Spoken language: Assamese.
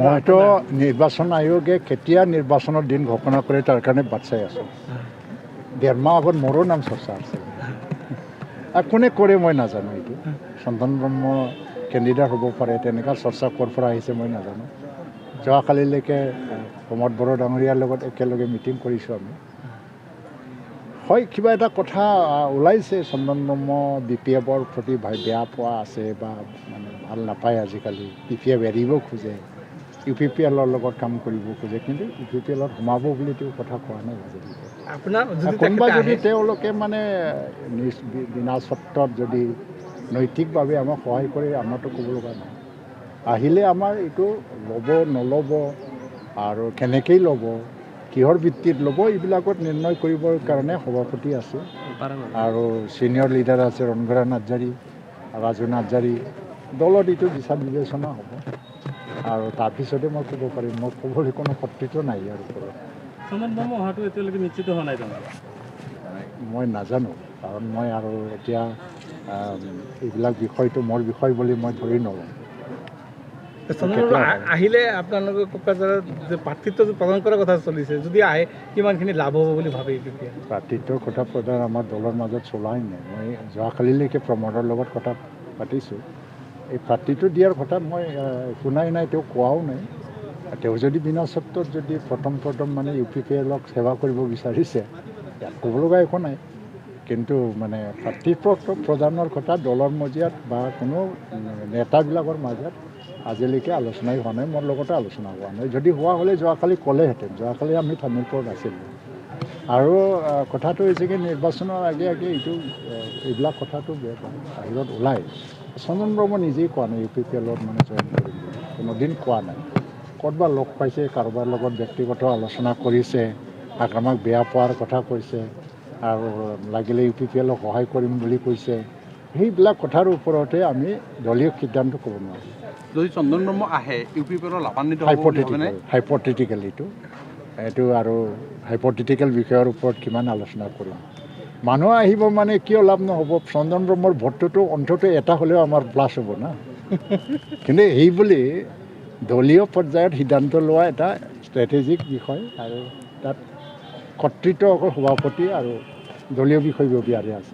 মইতো নিৰ্বাচন আয়োগে কেতিয়া নিৰ্বাচনৰ দিন ঘোষণা কৰে তাৰ কাৰণে বাট চাই আছোঁ। 1.5 মাহ আগত মোৰো নাম চৰ্চা আছিল। কোনে কৰে মই নাজানো। এইটো চন্দন ব্ৰহ্ম কেণ্ডিডেট হ'ব পাৰে তেনেকুৱা চৰ্চা ক'ৰ পৰা আহিছে মই নাজানো। যোৱাকালিলৈকে প্ৰমোদ বড়ো ডাঙৰীয়াৰ লগত একেলগে মিটিং কৰিছোঁ আমি। হয়, কিবা এটা কথা ওলাইছে চন্দন ব্ৰহ্ম BPFৰ প্ৰতি বেয়া পোৱা আছে বা মানে ভাল নাপায় আজিকালি। BPF এৰিব খোজে, UPPLৰ লগত কাম কৰিব খোজে, কিন্তু UPPLত সোমাব বুলি তেওঁ কথা কোৱা নাই আজিলৈকে। কোনোবা যদি তেওঁলোকে মানে বিনা স্বত্বত যদি নৈতিকভাৱে আমাক সহায় কৰে আমাৰতো ক'ব লগা নাই। আহিলে আমাৰ এইটো ল'ব নল'ব আৰু কেনেকৈ ল'ব, কিহৰ ভিত্তিত ল'ব, এইবিলাকত নিৰ্ণয় কৰিবৰ কাৰণে সভাপতি আছে আৰু ছিনিয়ৰ লিডাৰ আছে ৰণবীৰা নাৰ্জাৰী, ৰাজু নাৰ্জাৰী। দলত এইটো বিচাৰ বিবেচনা হ'ব আৰু তাৰপিছতে মই ক'ব পাৰিম। মই ক'বলৈ কোনো কৰ্তৃত্ব নাই ইয়াৰ ওপৰত। মই নাজানো, কাৰণ মই আৰু এতিয়া এইবিলাক বিষয়টো মোৰ বিষয় বুলি মই ধৰি নলওঁ। আহিলে আপোনালোকে কোকৰাঝাৰত যে প্ৰাৰ্থিত্ব প্ৰদান কৰাৰ কথা চলিছে, যদি আহে কিমানখিনি লাভ হ'ব বুলি ভাবে? প্ৰাৰ্থিত্বৰ কথা প্ৰদান আমাৰ দলৰ মাজত চলাই নাই। মই যোৱাকালিলৈকে প্ৰমোদৰ লগত কথা পাতিছোঁ। এই প্ৰাৰ্থিত্ব দিয়াৰ কথা মই শুনাই নাই, তেওঁ কোৱাও নাই। তেওঁ যদি বিনা স্বত্বত যদি প্ৰথম মানে UPPLক সেৱা কৰিব বিচাৰিছে, ইয়াত ক'ব লগা একো নাই। কিন্তু মানে প্ৰাৰ্থিত্ব প্ৰদানৰ কথা দলৰ মজিয়াত বা কোনো নেতাবিলাকৰ মাজত আজিলৈকে আলোচনাই হোৱা নাই। মোৰ লগতে আলোচনা হোৱা নাই। যদি হোৱা হ'লে যোৱাকালি ক'লেহেঁতেন। যোৱাকালি আমি থানিৰপুৰত আছিলোঁ। আৰু কথাটো হৈছে কি, নিৰ্বাচনৰ আগে এইবিলাক কথাটো বাহিৰত ওলায়। চন্দন ব্ৰহ্ম নিজেই কোৱা নাই UPPLত মানে জইন কৰিম বুলি, কোনোদিন কোৱা নাই। ক'ৰবাত লগ পাইছে, কাৰোবাৰ লগত ব্যক্তিগত আলোচনা কৰিছে, আমাক বেয়া পোৱাৰ কথা কৈছে আৰু লাগিলে UPPLক সহায় কৰিম বুলি কৈছে। সেইবিলাক কথাৰ ওপৰতে আমি দলীয় সিদ্ধান্ত ক'ব নোৱাৰোঁ। যদি চন্দন ব্ৰহ্ম আহে UPPLৰ লাভান্বিত হাইপথেটিকেল এইটো আৰু হাইপথেটিকেল বিষয়ৰ ওপৰত কিমান আলোচনা কৰিম। মানুহ আহিব মানে কিয় লাভ নহ'ব? চন্দন ব্ৰহ্মৰ ভোটটোতো অন্ততঃ এটা হ'লেও আমাৰ প্লাছ হ'ব না। কিন্তু এই বুলি দলীয় পৰ্যায়ত সিদ্ধান্ত লোৱা এটা ষ্ট্ৰেটেজিক বিষয় আৰু তাত কৰ্তৃত্ব অকল সভাপতি আৰু দলীয় বিষয়ববীয়াৰে আছে।